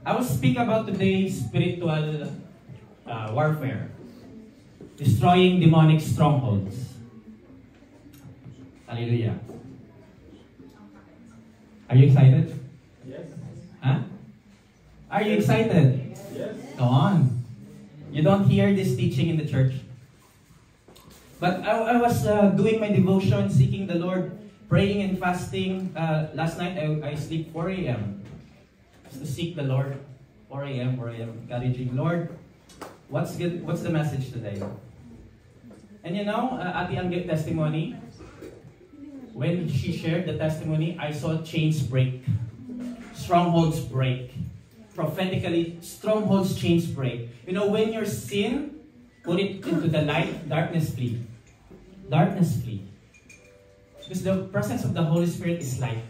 I will speak about today's spiritual warfare. Destroying demonic strongholds. Hallelujah. Are you excited? Yes. Huh? Are you excited? Yes. Go on. You don't hear this teaching in the church. But I was doing my devotion, seeking the Lord, praying and fasting. Last night I sleep 4 a.m. Just to seek the Lord. 4 a.m. encouraging, Lord, what's the message today? And you know, Ate Angge testimony, when she shared the testimony, I saw chains break. Strongholds break. Prophetically, strongholds, chains break. You know, when your sin, put it into the light, darkness flee. Darkness flee. Because the presence of the Holy Spirit is light.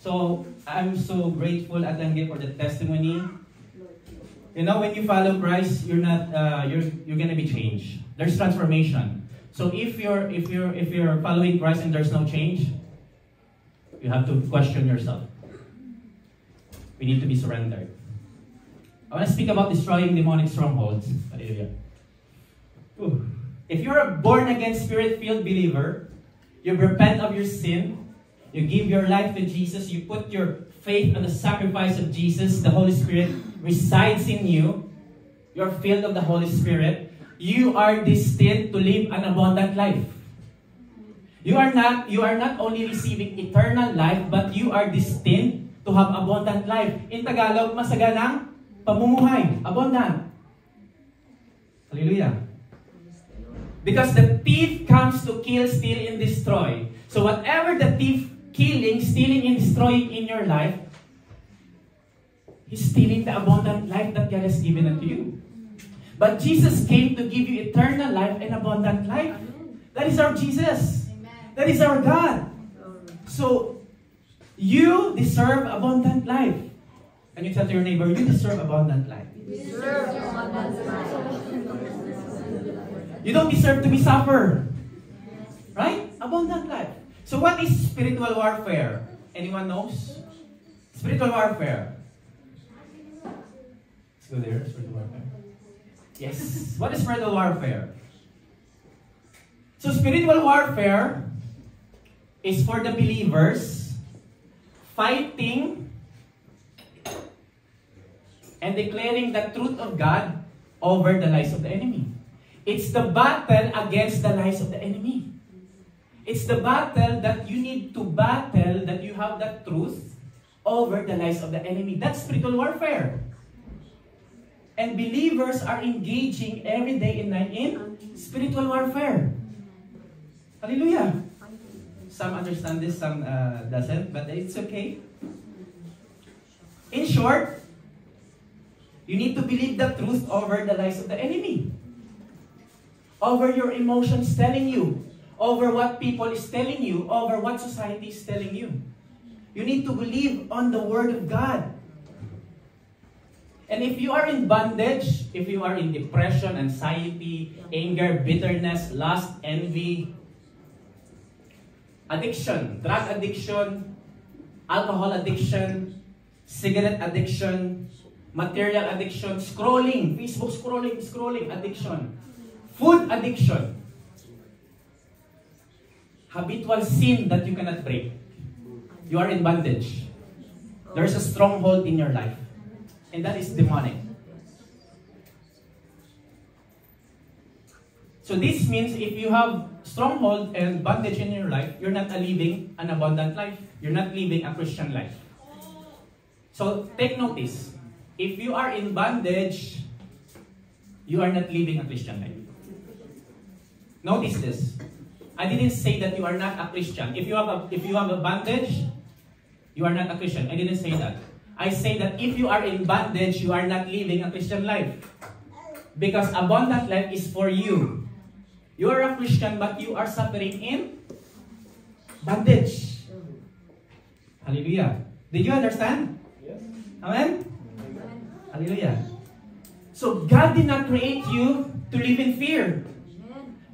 So, I'm so grateful, Ate Angge, for the testimony. You know, when you follow Christ, you're gonna be changed. There's transformation. So if you're following Christ and there's no change, you have to question yourself. We need to be surrendered. I want to speak about destroying demonic strongholds. Hallelujah. If you're a born-again, spirit-filled believer, you repent of your sin, you give your life to Jesus, you put your faith on the sacrifice of Jesus, the Holy Spirit resides in you, you're filled of the Holy Spirit, you are destined to live an abundant life. You are not only receiving eternal life, but you are destined to have abundant life. In Tagalog, masaganang pamumuhay. Abundant. Hallelujah. Because the thief comes to kill, steal, and destroy. So whatever the thief killing, stealing, and destroying in your life, he's stealing the abundant life that God has given unto you. But Jesus came to give you eternal life and abundant life. That is our Jesus. That is our God. So, you deserve abundant life. Can you tell to your neighbor, you deserve abundant life? You don't deserve to be suffer. Right? Abundant life. So what is spiritual warfare? Anyone knows? Spiritual warfare. Let's go there. Spiritual warfare. Yes. What is spiritual warfare? So spiritual warfare is for the believers fighting and declaring the truth of God over the lies of the enemy. It's the battle against the lies of the enemy. It's the battle that you need to battle, that you have the truth over the lies of the enemy. That's spiritual warfare. And believers are engaging every day and night in spiritual warfare. Hallelujah. Some understand this, some doesn't, but it's okay. In short, you need to believe the truth over the lies of the enemy. Over your emotions telling you. Over what people is telling you. Over what society is telling you. You need to believe on the Word of God. And if you are in bondage, if you are in depression, anxiety, anger, bitterness, lust, envy, addiction, drug addiction, alcohol addiction, cigarette addiction, material addiction, scrolling, Facebook scrolling addiction, food addiction, habitual sin that you cannot break. You are in bondage. There is a stronghold in your life. And that is demonic. So this means if you have stronghold and bondage in your life, you're not living an abundant life. You're not living a Christian life. So take notice. If you are in bondage, you are not living a Christian life. Notice this. I didn't say that you are not a Christian. If you have a bondage, you are not a Christian. I didn't say that. I say that if you are in bondage, you are not living a Christian life. Because abundant life is for you. You are a Christian, but you are suffering in bondage. Hallelujah. Did you understand? Yes. Amen? Hallelujah. So God did not create you to live in fear.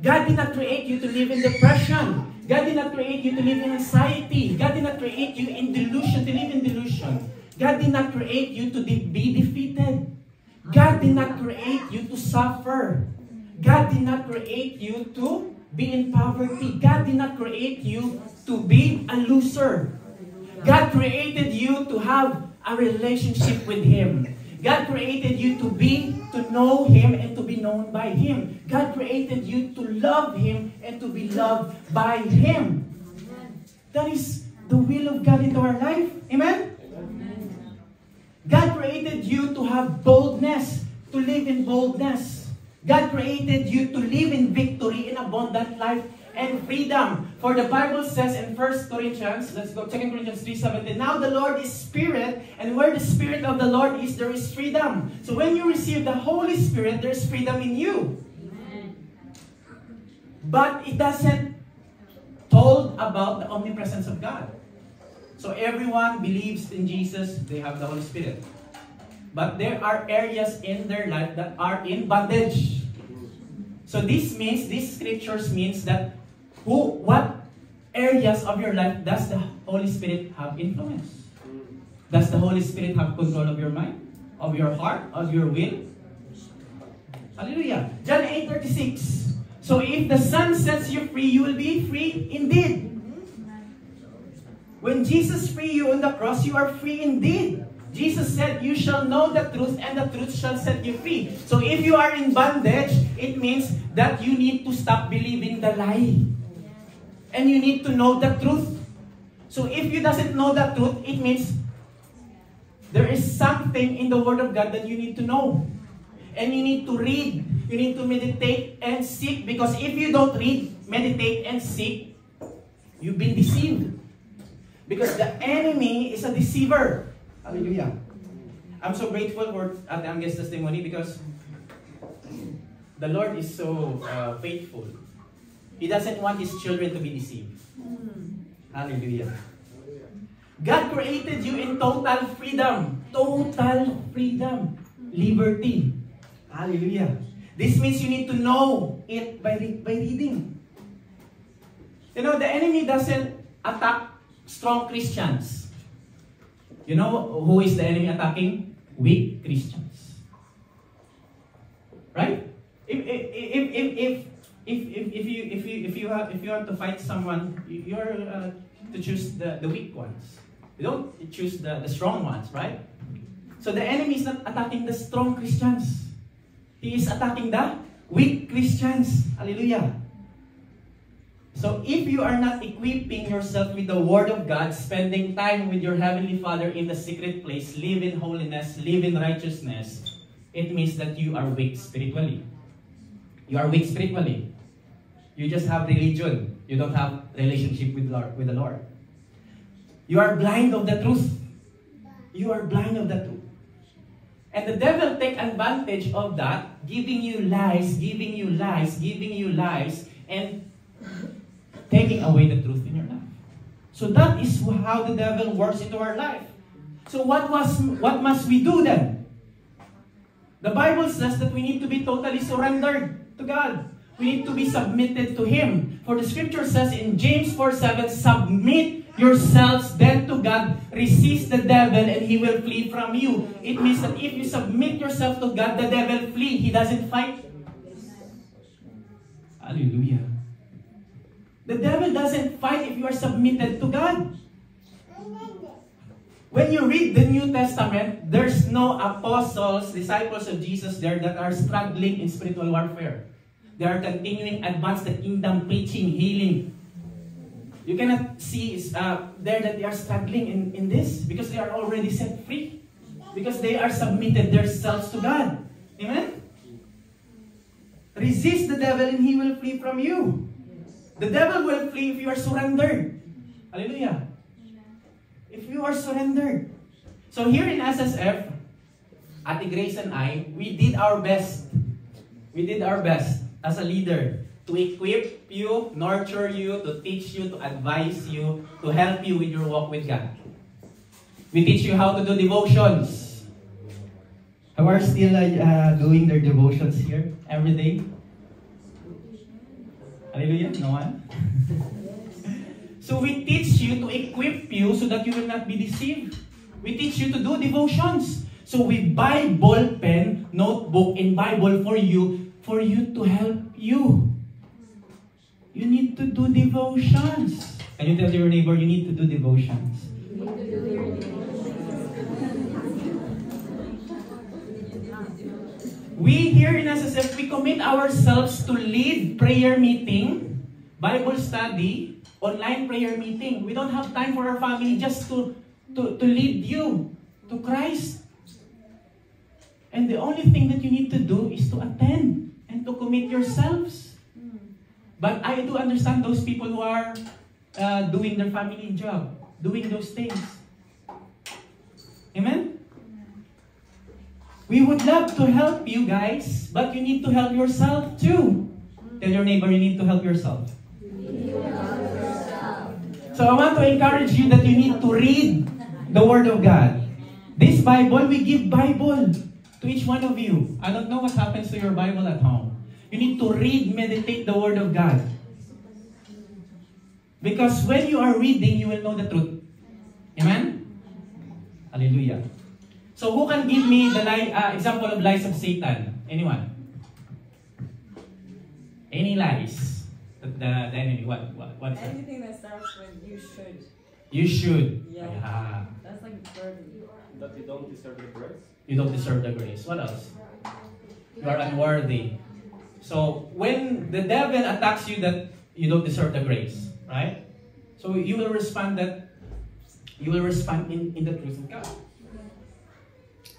God did not create you to live in depression. God did not create you to live in anxiety. God did not create you in delusion, to live in delusion. God did not create you to be defeated. did not create you to suffer. God did not create you to be in poverty. God did not create you to be a loser. God created you to have a relationship with Him. God created you to know Him and to be known by Him. God created you to love Him and to be loved by Him. That is the will of God into our life. Amen? God created you to have boldness, to live in boldness. God created you to live in victory, in abundant life, and freedom. For the Bible says in 1 Corinthians, let's go, 2 Corinthians 3:17, now the Lord is Spirit, and where the Spirit of the Lord is, there is freedom. So when you receive the Holy Spirit, there is freedom in you. But it doesn't told about the omnipresence of God. So everyone believes in Jesus, they have the Holy Spirit. But there are areas in their life that are in bondage. So this means, these scriptures means that what areas of your life does the Holy Spirit have influence? Does the Holy Spirit have control of your mind, of your heart, of your will? Hallelujah. John 8:36. So if the Son sets you free, you will be free indeed. When Jesus freed you on the cross, you are free indeed. Jesus said, you shall know the truth, and the truth shall set you free. So if you are in bondage, it means that you need to stop believing the lie. And you need to know the truth. So if you doesn't know the truth, it means there is something in the Word of God that you need to know. And you need to read. You need to meditate and seek. Because if you don't read, meditate, and seek, you've been deceived. Because the enemy is a deceiver. Hallelujah. I'm so grateful for Ate Angge's testimony because the Lord is so faithful. He doesn't want His children to be deceived. Hallelujah. God created you in total freedom. Total freedom. Liberty. Hallelujah. This means you need to know it by reading. You know, the enemy doesn't attack strong Christians. You know who is the enemy attacking? Weak Christians. Right? If you want to fight someone, you're to choose the weak ones. You don't choose the strong ones, right? So the enemy is not attacking the strong Christians. He is attacking the weak Christians. Hallelujah. So if you are not equipping yourself with the Word of God, spending time with your Heavenly Father in the secret place, live in holiness, live in righteousness, it means that you are weak spiritually. You are weak spiritually. You just have religion. You don't have relationship with the Lord. You are blind of the truth. You are blind of the truth. And the devil take advantage of that, giving you lies, and taking away the truth in your life. So that is how the devil works into our life. So what must we do then? The Bible says that we need to be totally surrendered to God. We need to be submitted to Him. For the scripture says in James 4:7, submit yourselves then to God, resist the devil, and he will flee from you. It means that if you submit yourself to God, the devil flee. He doesn't fight. Hallelujah. The devil doesn't fight if you are submitted to God. When you read the New Testament, there's no apostles, disciples of Jesus there that are struggling in spiritual warfare. They are continuing advance the kingdom, preaching, healing. You cannot see there that they are struggling in this because they are already set free. Because they are submitted themselves to God. Amen? Resist the devil and he will flee from you. The devil will flee if you are surrendered. Hallelujah. If you are surrendered. So here in SSF, Ate Grace and I, we did our best. We did our best as a leader to equip you, nurture you, to teach you, to advise you, to help you with your walk with God. We teach you how to do devotions. Who are still doing their devotions here every day? Hallelujah? No one? So we teach you to equip you so that you will not be deceived. We teach you to do devotions. So we buy ball pen, notebook, and Bible for you to help you. You need to do devotions. Can you tell your neighbor you need to do devotions? We here in SSF, we commit ourselves to lead prayer meeting, Bible study, online prayer meeting. We don't have time for our family just to lead you to Christ. And the only thing that you need to do is to attend and to commit yourselves. But I do understand those people who are doing their family job, doing those things. Amen? We would love to help you guys, but you need to help yourself too. Tell your neighbor you need to help yourself. So I want to encourage you that you need to read the Word of God. This Bible, we give Bible to each one of you. I don't know what happens to your Bible at home. You need to read, meditate the Word of God. Because when you are reading, you will know the truth. Amen? Hallelujah. So who can give me the example of lies of Satan? Anyone? Any lies? The enemy, what is that? Anything that starts with you should. You should. Yeah. That's like a burden. That you don't deserve the grace? You don't deserve the grace. What else? You are unworthy. So when the devil attacks you that you don't deserve the grace, right? So you will respond in the truth of God.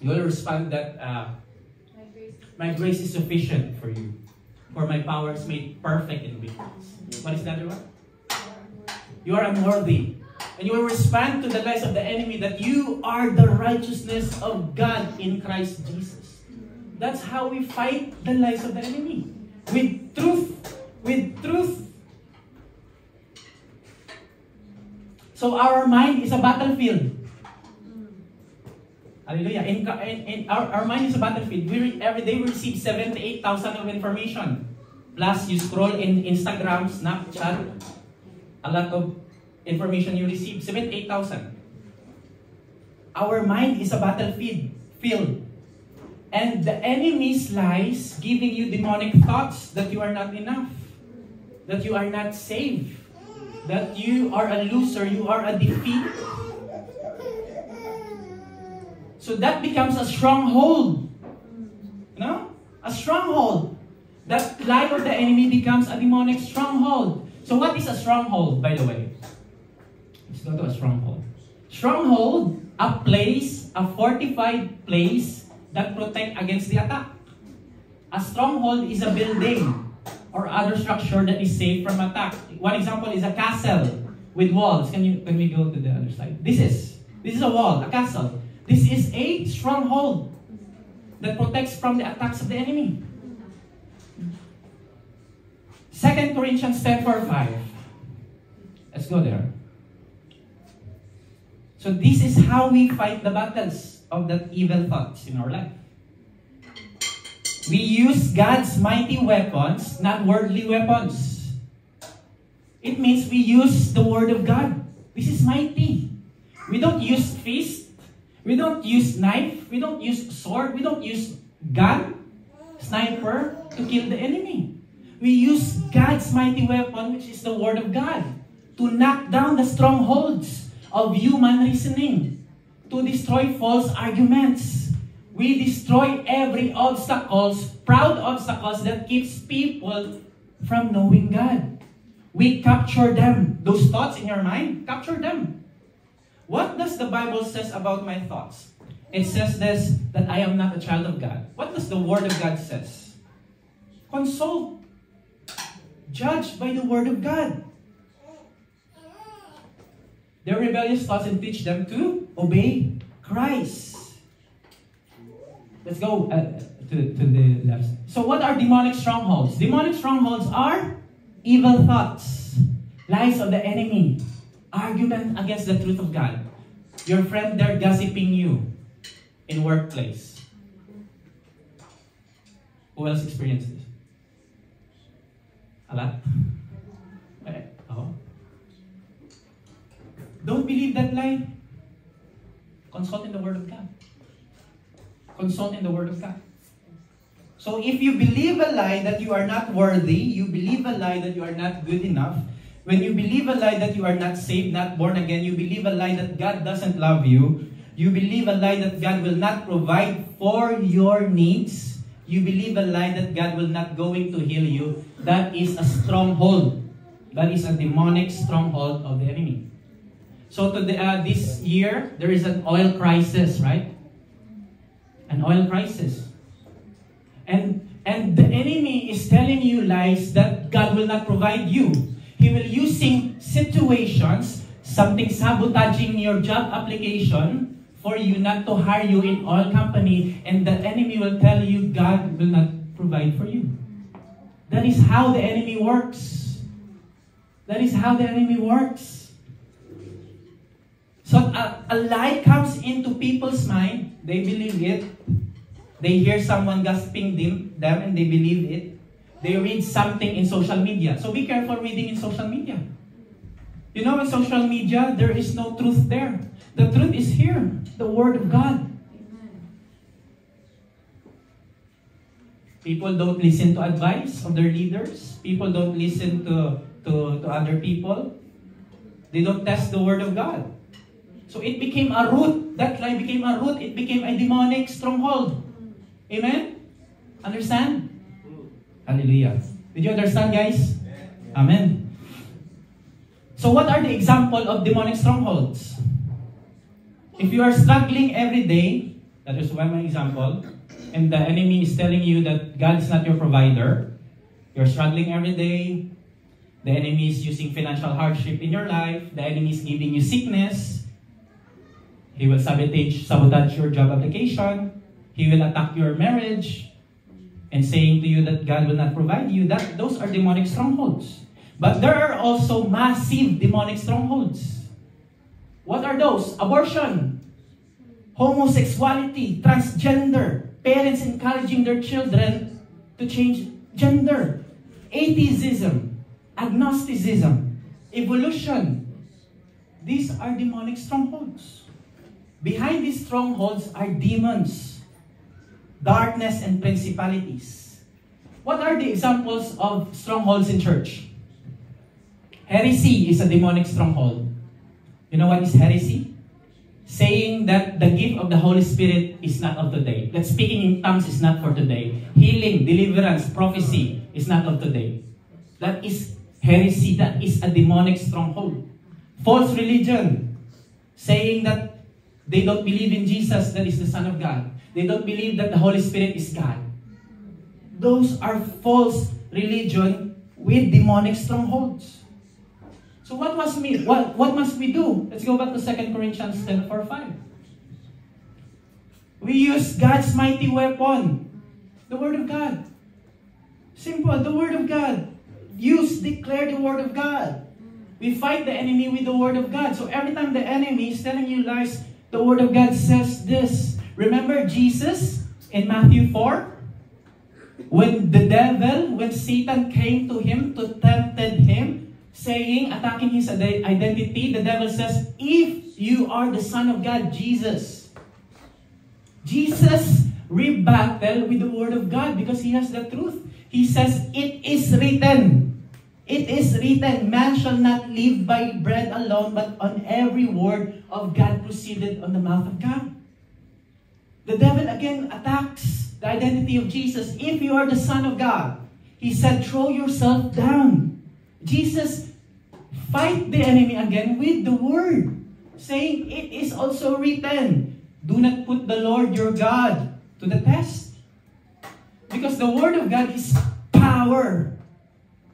You will respond that my grace is sufficient for you. For my power is made perfect in weakness. What is the other one? You are unworthy. And you will respond to the lies of the enemy that you are the righteousness of God in Christ Jesus. That's how we fight the lies of the enemy. With truth. With truth. So our mind is a battlefield. Hallelujah. In our mind is a battlefield. Every day we receive 7,000 to 8,000 of information. Plus, you scroll in Instagram, Snapchat, a lot of information you receive. 7,000 to 8,000. Our mind is a battlefield. And the enemy's lies giving you demonic thoughts that you are not enough. That you are not saved. That you are a loser, you are a defeat. So that becomes a stronghold. You know? A stronghold. That lie of the enemy becomes a demonic stronghold. So what is a stronghold, by the way? Let's go to a stronghold. Stronghold, a place, a fortified place that protects against the attack. A stronghold is a building or other structure that is safe from attack. One example is a castle with walls. Can we go to the other slide? This is a wall, a castle. This is a stronghold that protects from the attacks of the enemy. 2 Corinthians 10:4-5. Let's go there. So this is how we fight the battles of the evil thoughts in our life. We use God's mighty weapons, not worldly weapons. It means we use the Word of God. This is mighty. We don't use fist. We don't use knife. We don't use sword. We don't use gun, sniper to kill the enemy. We use God's mighty weapon, which is the Word of God, to knock down the strongholds of human reasoning, to destroy false arguments. We destroy every proud obstacles that keeps people from knowing God. We capture them. Those thoughts in your mind, capture them. What does the Bible says about my thoughts? It says this, that I am not a child of God. What does the Word of God says? Consult. Judge by the Word of God. Their rebellious thoughts and teach them to obey Christ. Let's go to the left. So what are demonic strongholds? Demonic strongholds are evil thoughts, lies of the enemy, argument against the truth of God. Your friend there gossiping you in workplace. Who else experienced this? A lot? Oh. Don't believe that lie. Consult in the Word of God. Consult in the Word of God. So if you believe a lie that you are not worthy, you believe a lie that you are not good enough, when you believe a lie that you are not saved, not born again, you believe a lie that God doesn't love you, you believe a lie that God will not provide for your needs, you believe a lie that God will not going to heal you, that is a stronghold. That is a demonic stronghold of the enemy. So this year, there is an oil crisis, right? An oil crisis. And the enemy is telling you lies that God will not provide you. He will using situations, something sabotaging your job application for you not to hire you in oil company, and the enemy will tell you God will not provide for you. That is how the enemy works. That is how the enemy works. So a lie comes into people's mind, they believe it. They hear someone gossiping them and they believe it. They read something in social media. So be careful reading in social media. You know, in social media, there is no truth there. The truth is here, the Word of God. People don't listen to advice of their leaders. People don't listen to other people. They don't test the Word of God. So it became a root. That lie became a root. It became a demonic stronghold. Amen? Understand? Hallelujah. Did you understand, guys? Amen. So what are the example of demonic strongholds? If you are struggling every day, that is one my example, and the enemy is telling you that God is not your provider, you're struggling every day, the enemy is using financial hardship in your life, the enemy is giving you sickness, he will sabotage your job application, he will attack your marriage, and saying to you that God will not provide you, those are demonic strongholds. But there are also massive demonic strongholds. What are those? Abortion, homosexuality, transgender, parents encouraging their children to change gender, atheism, agnosticism, evolution. These are demonic strongholds. Behind these strongholds are demons, darkness, and principalities. What are the examples of strongholds in church? Heresy is a demonic stronghold. You know what is heresy? Saying that the gift of the Holy Spirit is not of today. That speaking in tongues is not for today. Healing, deliverance, prophecy is not of today. That is heresy. That is a demonic stronghold. False religion. Saying that they don't believe in Jesus, that is the Son of God. They don't believe that the Holy Spirit is God. Those are false religion with demonic strongholds. So what must we do? Let's go back to 2 Corinthians 10:4-5. We use God's mighty weapon, the Word of God. Simple, the Word of God. Declare the Word of God. We fight the enemy with the Word of God. So every time the enemy is telling you lies, the Word of God says this. Remember Jesus in Matthew 4? When Satan came to him to tempt him, attacking his identity, the devil says, if you are the Son of God, Jesus rebutted with the Word of God because he has the truth. He says, it is written. It is written, man shall not live by bread alone, but on every word of God proceeded on the mouth of God. The devil again attacks the identity of Jesus. If you are the Son of God, he said, throw yourself down. Jesus fight the enemy again with the Word, saying, it is also written, do not put the Lord your God to the test. Because the Word of God is power,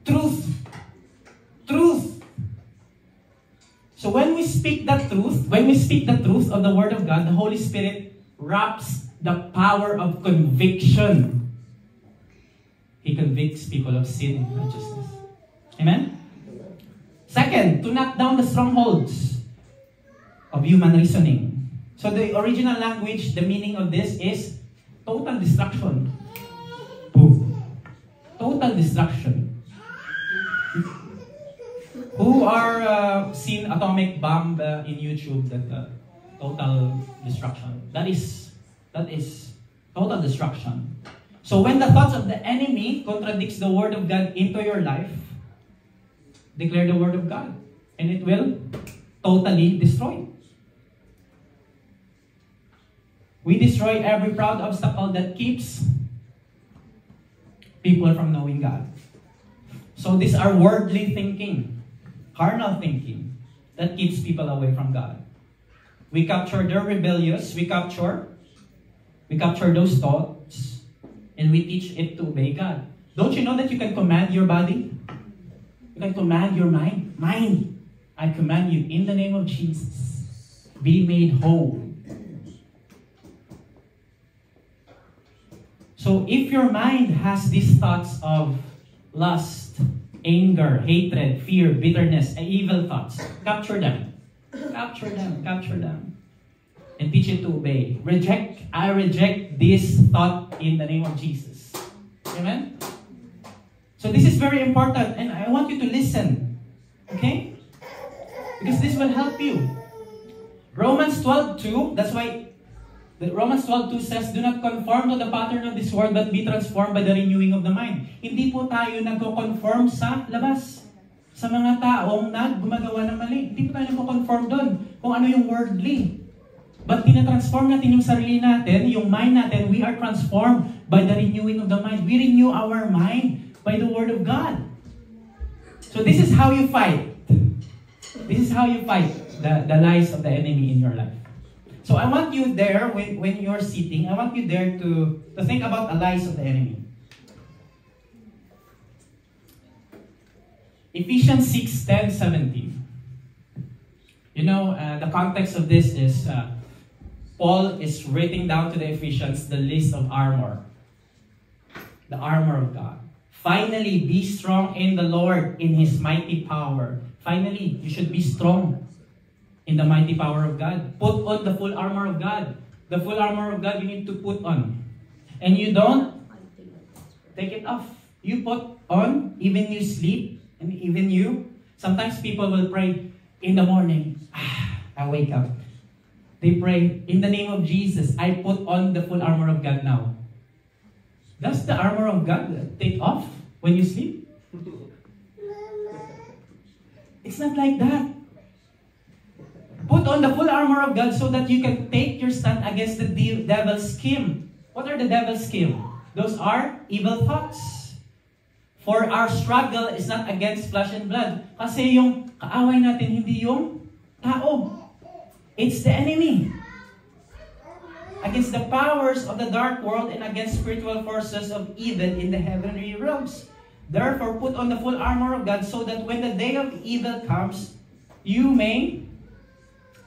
truth. So when we speak the truth of the Word of God, the Holy Spirit wraps the power of conviction. He convicts people of sin and righteousness. Amen? Second, to knock down the strongholds of human reasoning. So the original language, the meaning of this is total destruction. Boom. Total destruction. Who are seen atomic bomb in YouTube, that total destruction? That is Total destruction. So when the thoughts of the enemy contradicts the word of God into your life, declare the word of God, and it will totally destroy. We destroy every proud obstacle that keeps people from knowing God. So these are worldly thinking, carnal thinking, that keeps people away from God. We capture their rebellious, we capture those thoughts, and we teach it to obey God. Don't you know that you can command your body? You can command your mind. Mind, I command you in the name of Jesus, be made whole. So if your mind has these thoughts of lust, anger, hatred, fear, bitterness, and evil thoughts, capture them. Capture them. And teach it to obey. I reject this thought in the name of Jesus. Amen? So this is very important, and I want you to listen. Okay? Because this will help you. Romans 12:2, that's why Romans 12:2 says, do not conform to the pattern of this world, but be transformed by the renewing of the mind. Hindi po tayo nagko-conform sa labas. Sa mga taong gumagawa ng mali. Hindi po tayo nagko-conform doon kung ano yung worldly. But tinatransform natin yung sarili natin, yung mind natin. We are transformed by the renewing of the mind. We renew our mind by the Word of God. So this is how you fight. This is how you fight the lies of the enemy in your life. So I want you there, when you're sitting, I want you there to think about the lies of the enemy. Ephesians 6:10-17. You know, the context of this is Paul is writing down to the Ephesians the list of armor. The armor of God. Finally, be strong in the Lord, in His mighty power. Finally, you should be strong in the mighty power of God. Put on the full armor of God. The full armor of God you need to put on. And you don't take it off. You put on, even you sleep, and even you. Sometimes people will pray in the morning. I wake up. They pray, in the name of Jesus, I put on the full armor of God now. Does the armor of God take off when you sleep? It's not like that. Put on the full armor of God so that you can take your stand against the devil's scheme. What are the devil's scheme? Those are evil thoughts. For our struggle is not against flesh and blood. Kasi yung kaaway natin, hindi yung tao. It's the enemy. Against the powers of the dark world and against spiritual forces of evil in the heavenly realms. Therefore, put on the full armor of God so that when the day of evil comes, you may...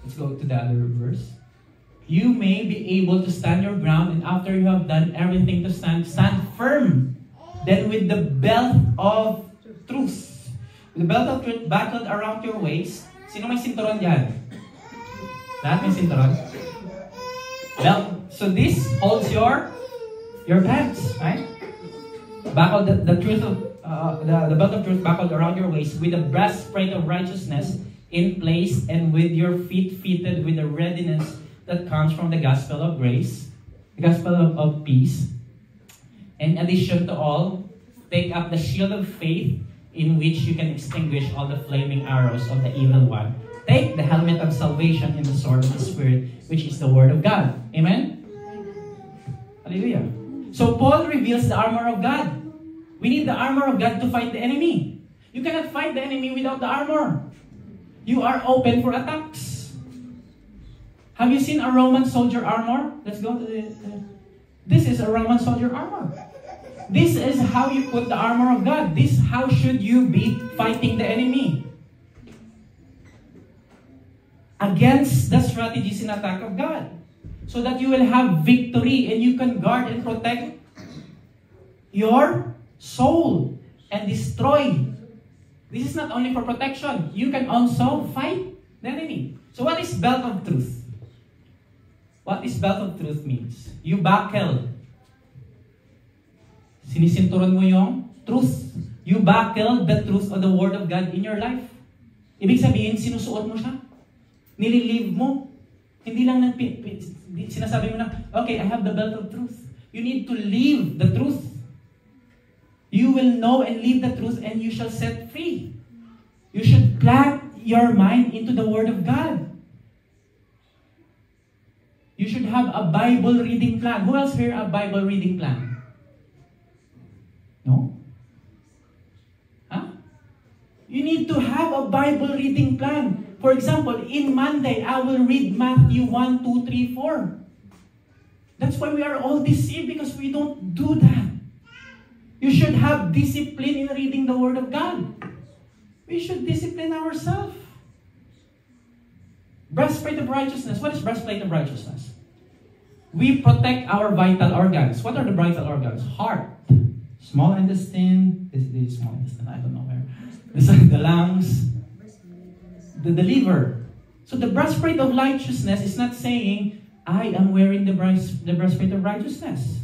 Let's go to the other verse. You may be able to stand your ground, and after you have done everything to stand firm. Then with the belt of truth. With the belt of truth buckled around your waist. Sino may sinturon dyan? Lahat may sinturon? Belt. So this holds your pants, right? Buckled the truth of the belt of truth buckled around your waist, with the breastplate of righteousness in place, and with your feet fitted with the readiness that comes from the gospel of grace, the gospel of peace. In addition to all, take up the shield of faith, in which you can extinguish all the flaming arrows of the evil one. Take the helmet of salvation and the sword of the Spirit, which is the word of God. Amen? Hallelujah. So Paul reveals the armor of God. We need the armor of God to fight the enemy. You cannot fight the enemy without the armor. You are open for attacks. Have you seen a Roman soldier armor? Let's go to this is a Roman soldier armor. This is how you put the armor of God. This how should you be fighting the enemy. Against the strategies and attack of God. So that you will have victory and you can guard and protect your soul and destroy. This is not only for protection. You can also fight the enemy. So what is belt of truth? What is belt of truth means? You buckle. Sinisinturon mo yung truth. You buckle the truth of the Word of God in your life. Ibig sabihin, sinusuot mo siya. Nililive mo. Hindi lang sinasabi mo na, okay, I have the belt of truth. You need to live the truth. You will know and live the truth, and you shall set free. You should plant your mind into the Word of God. You should have a Bible reading plan. Who else here a Bible reading plan? No? Huh? You need to have a Bible reading plan. For example, in Monday, I will read Matthew 1, 2, 3, 4. That's why we are all deceived, because we don't do that. You should have discipline in reading the Word of God. We should discipline ourselves. Breastplate of righteousness. What is breastplate of righteousness? We protect our vital organs. What are the vital organs? Heart, small intestine. This is small intestine. I don't know where. The lungs, the liver. So the breastplate of righteousness is not saying, I am wearing the breastplate of righteousness.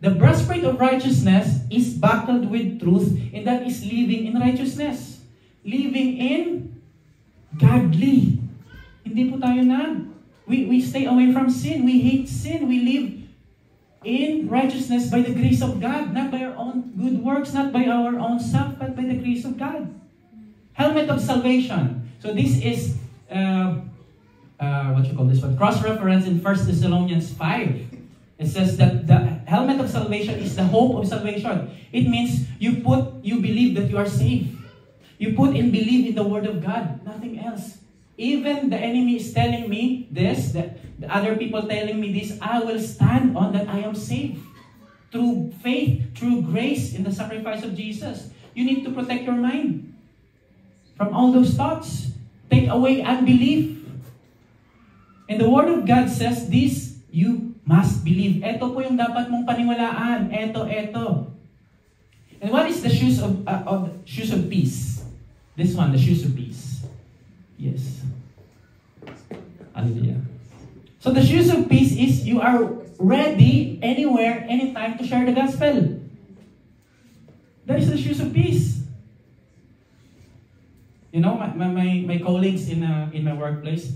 The breastplate of righteousness is buckled with truth, and that is living in righteousness. Living in godly. Hindi po tayo na. We stay away from sin. We hate sin. We live in righteousness by the grace of God. Not by our own good works, not by our own self, but by the grace of God. Helmet of salvation. So this is, what you call this one? Cross-reference in 1 Thessalonians 5. It says that the helmet of salvation is the hope of salvation. It means you believe that you are saved. You put and believe in the Word of God. Nothing else. Even the enemy is telling me this, the other people telling me this, I will stand on that I am saved. Through faith, through grace in the sacrifice of Jesus. You need to protect your mind from all those thoughts. Take away unbelief. And the Word of God says this, you must believe. Ito po yung dapat mong paniwalaan. Ito. And what is the shoes of peace? This one, the shoes of peace. Yes. Hallelujah. So the shoes of peace is you are ready anywhere, anytime to share the gospel. That is the shoes of peace. You know, my colleagues in my workplace,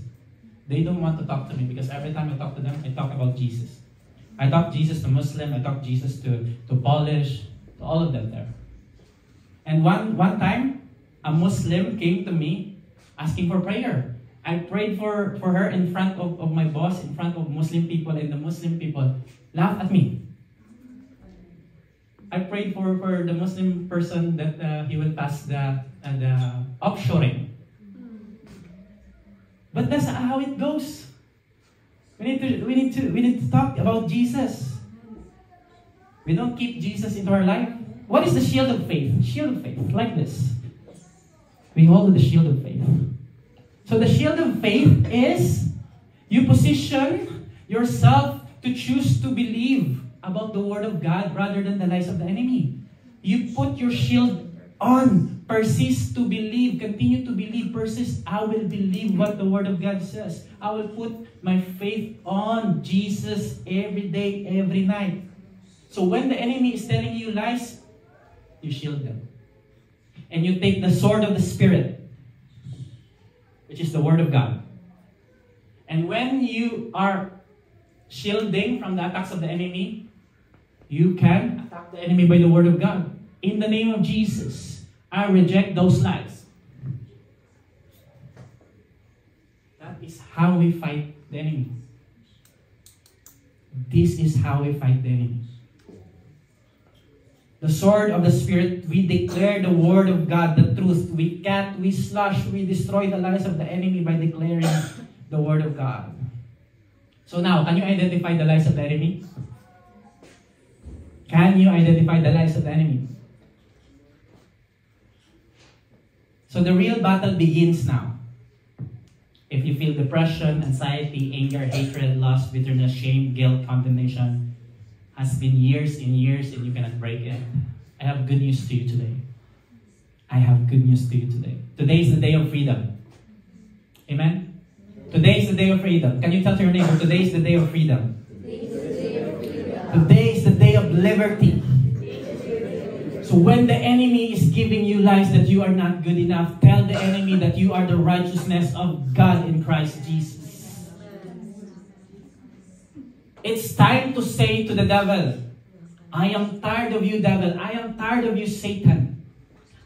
they don't want to talk to me because every time I talk to them, I talk about Jesus. I talk Jesus to Muslim, I talk Jesus to Polish, to all of them there. And one time, a Muslim came to me asking for prayer. I prayed for her in front of my boss, in front of Muslim people, and the Muslim people laughed at me. I prayed for the Muslim person that he will pass the offshoring. But that's how it goes. We need to talk about Jesus. We don't keep Jesus into our life. What is the shield of faith? Shield of faith, like this. We hold the shield of faith. So the shield of faith is you position yourself to choose to believe about the Word of God rather than the lies of the enemy. You put your shield on. Persist to believe. Continue to believe. Persist. I will believe what the Word of God says. I will put my faith on Jesus every day, every night. So when the enemy is telling you lies, you shield them. And you take the sword of the Spirit, which is the Word of God. And when you are shielding from the attacks of the enemy, you can attack the enemy by the Word of God. In the name of Jesus, I reject those lies. That is how we fight the enemy. This is how we fight the enemy. The sword of the Spirit, we declare the Word of God, the truth. We cut, we slash, we destroy the lies of the enemy by declaring the Word of God. So now, can you identify the lies of the enemy? Can you identify the lies of the enemy? So the real battle begins now. If you feel depression, anxiety, anger, hatred, lust, bitterness, shame, guilt, condemnation, has been years and years and you cannot break it, I have good news to you today. I have good news to you today. Today is the day of freedom. Amen? Today is the day of freedom. Can you tell to your neighbor, today is the day of freedom. Today is the day of liberty. So when the enemy is giving you lies that you are not good enough, tell the enemy that you are the righteousness of God in Christ Jesus. It's time to say to the devil, I am tired of you, devil. I am tired of you, Satan.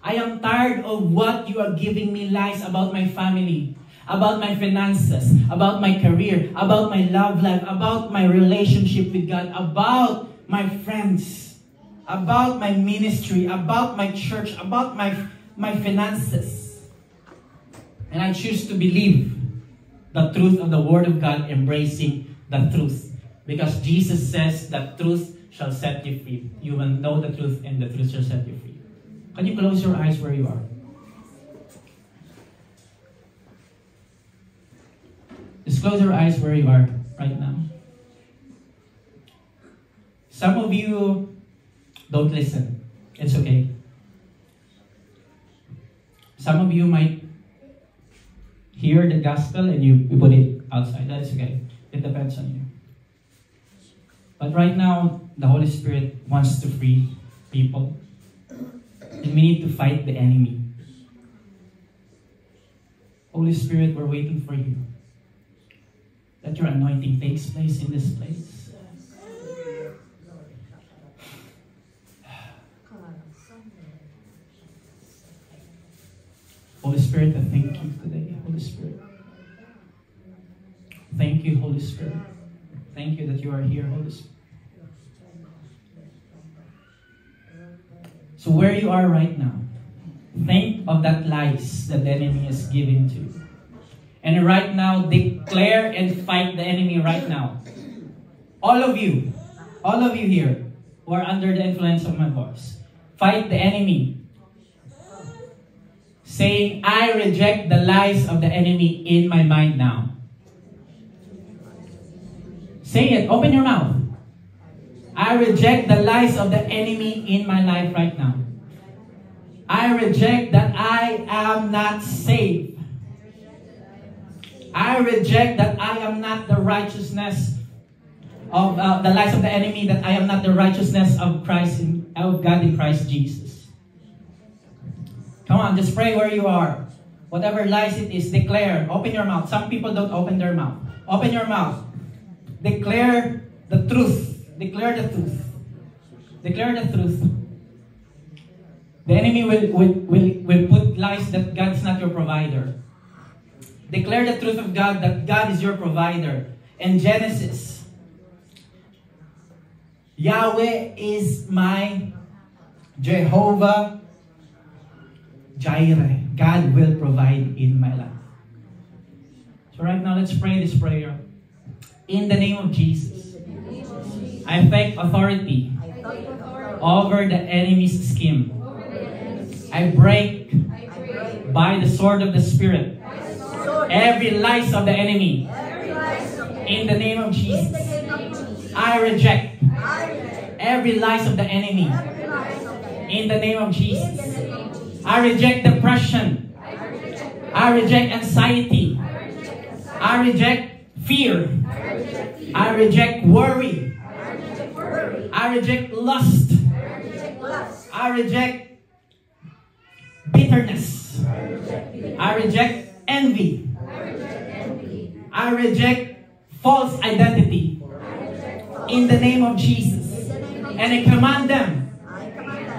I am tired of what you are giving me lies about my family, about my finances, about my career, about my love life, about my relationship with God, about my friends, about my ministry, about my church, about my finances. And I choose to believe the truth of the Word of God, embracing the truth. Because Jesus says that truth shall set you free. You will know the truth and the truth shall set you free. Can you close your eyes where you are? Just close your eyes where you are right now. Some of you don't listen. It's okay. Some of you might hear the gospel and you put it outside. That is okay. It depends on you. But right now, the Holy Spirit wants to free people. And we need to fight the enemy. Holy Spirit, we're waiting for you. Let your anointing takes place in this place. Holy Spirit, I thank you today, Holy Spirit. Thank you, Holy Spirit. Thank you that you are here, Holy Spirit. So where you are right now, think of that lies that the enemy is giving to you. And right now, declare and fight the enemy right now. All of you here who are under the influence of my voice, fight the enemy. Saying, I reject the lies of the enemy in my mind now. Say it, open your mouth. I reject the lies of the enemy in my life right now. I reject that I am not saved. I reject that I am not the righteousness of the lies of the enemy, that I am not the righteousness of Christ, of God in Christ Jesus. Come on, just pray where you are. Whatever lies it is, declare. Open your mouth. Some people don't open their mouth. Open your mouth. Declare the truth. Declare the truth. Declare the truth. The enemy will put lies that God is not your provider. Declare the truth of God, that God is your provider. In Genesis, Yahweh is my Jehovah Jireh. God will provide in my life. So right now, let's pray this prayer. In the name of Jesus, I take authority over the enemy's scheme. I break by the sword of the Spirit every lies of the enemy. In the name of Jesus, I reject every lies of the enemy. In the name of Jesus, I reject depression. I reject anxiety. I reject fear. I reject worry. I reject lust. I reject bitterness. I reject envy. I reject false identity. In the name of Jesus. And I command them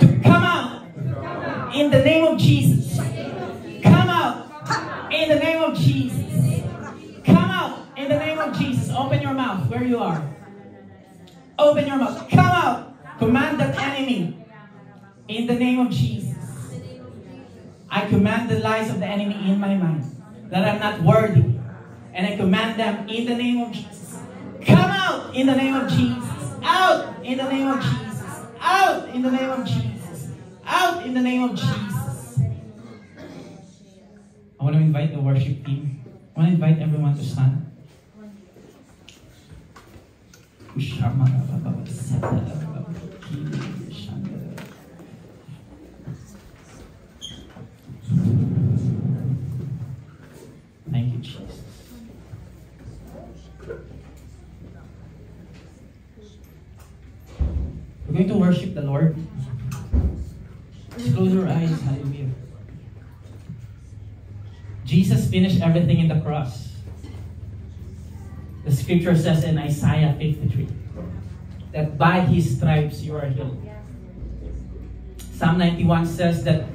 to come out. In the name of Jesus. Come out. In the name of Jesus. Come out. In the name of Jesus. Open your mouth where you are. Open your mouth. Come out. Command that enemy. In the name of Jesus. I command the lies of the enemy in my mind. That I'm not worthy. And I command them in the name of Jesus. Come out in the name of Jesus. Out in the name of Jesus. Out in the name of Jesus. Out in the name of Jesus. I want to invite the worship team. I want to invite everyone to stand. Thank you, Jesus. We're going to worship the Lord. Just close your eyes. Hallelujah. Jesus finished everything in the cross. The Scripture says in Isaiah 53 that by His stripes you are healed. Psalm 91 says that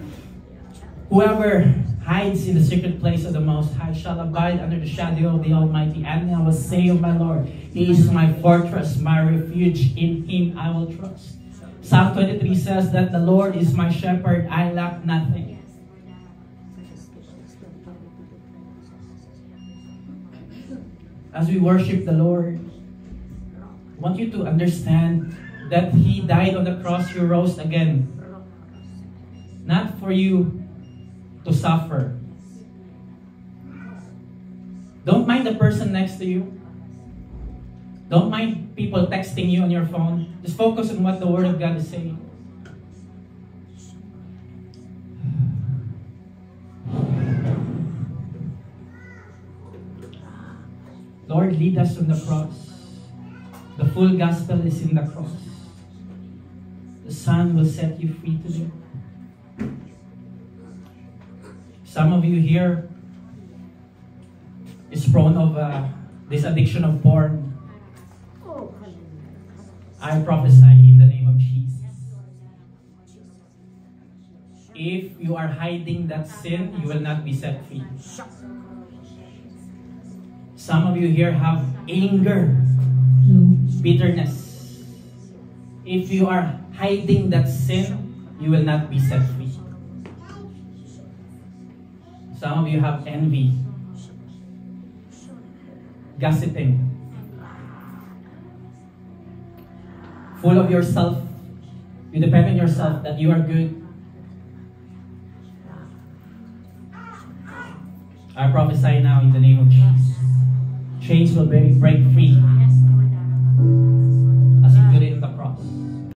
whoever hides in the secret place of the Most High shall abide under the shadow of the Almighty. And I will say of my Lord, He is my fortress, my refuge. In Him I will trust. Psalm 23 says that the Lord is my shepherd, I lack nothing. As we worship the Lord, I want you to understand that He died on the cross, He rose again. Not for you to suffer. Don't mind the person next to you. Don't mind people texting you on your phone. Just focus on what the Word of God is saying. Lord, lead us on the cross. The full gospel is in the cross. The Son will set you free today. Some of you here is prone of this addiction of porn. I prophesy in the name of Jesus. If you are hiding that sin, you will not be set free. Some of you here have anger, bitterness. If you are hiding that sin, you will not be set free. Some of you have envy, gossiping, full of yourself. You depend on yourself that you are good. I prophesy now in the name of Jesus. Chains will break free.